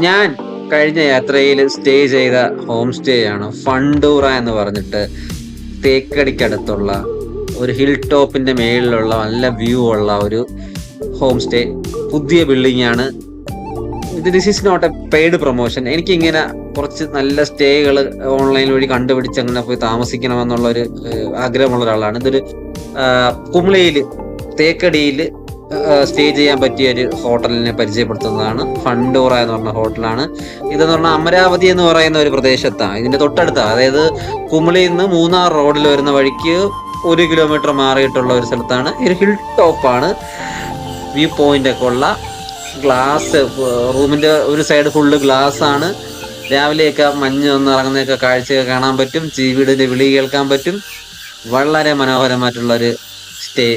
ഞാൻ കഴിഞ്ഞ യാത്രയിൽ സ്റ്റേ ചെയ്ത ഹോം സ്റ്റേ ആണ് ഫണ്ടൂറ എന്ന് പറഞ്ഞിട്ട്, തേക്കടിക്കടുത്തുള്ള ഒരു ഹിൽ ടോപ്പിന്റെ മേളിലുള്ള നല്ല വ്യൂ ഉള്ള ഒരു ഹോം സ്റ്റേ. പുതിയ ബിൽഡിംഗ് ആണ് ഇത്. This is not a paid promotion. എനിക്കിങ്ങനെ കുറച്ച് നല്ല സ്റ്റേകൾ ഓൺലൈൻ വഴി കണ്ടുപിടിച്ച് അങ്ങനെ പോയി താമസിക്കണമെന്നുള്ള ഒരു ആഗ്രഹമുള്ള ഒരാളാണ്. ഇതൊരു കുമളിയിൽ തേക്കടിയിൽ സ്റ്റേ ചെയ്യാൻ പറ്റിയ ഒരു ഹോട്ടലിനെ പരിചയപ്പെടുത്തുന്നതാണ്. ഫണ്ടൂറ എന്ന് പറഞ്ഞ ഹോട്ടലാണ്. ഇതെന്ന് പറഞ്ഞാൽ അമരാവതി എന്ന് പറയുന്ന ഒരു പ്രദേശത്താണ്, ഇതിന്റെ തൊട്ടടുത്താണ്. അതായത് കുമളിയിൽ നിന്ന് മൂന്നാർ റോഡിൽ വരുന്ന വഴിക്ക് 1 കിലോമീറ്റർ മാറിയിട്ടുള്ള ഒരു സ്ഥലത്താണ്. ഒരു ഹിൽ ടോപ്പാണ്. വ്യൂ പോയിന്റ് ഒക്കെ ഉള്ള ഗ്ലാസ്, റൂമിന്റെ ഒരു സൈഡ് ഫുള്ള് ഗ്ലാസ് ആണ്. രാവിലെയൊക്കെ മഞ്ഞ് ഒന്ന് ഇറങ്ങുന്നതൊക്കെ കാഴ്ചയൊക്കെ കാണാൻ പറ്റും. ചീവീടിന്റെ വിളി കേൾക്കാൻ പറ്റും. വളരെ മനോഹരമായിട്ടുള്ള ഒരു സ്റ്റേ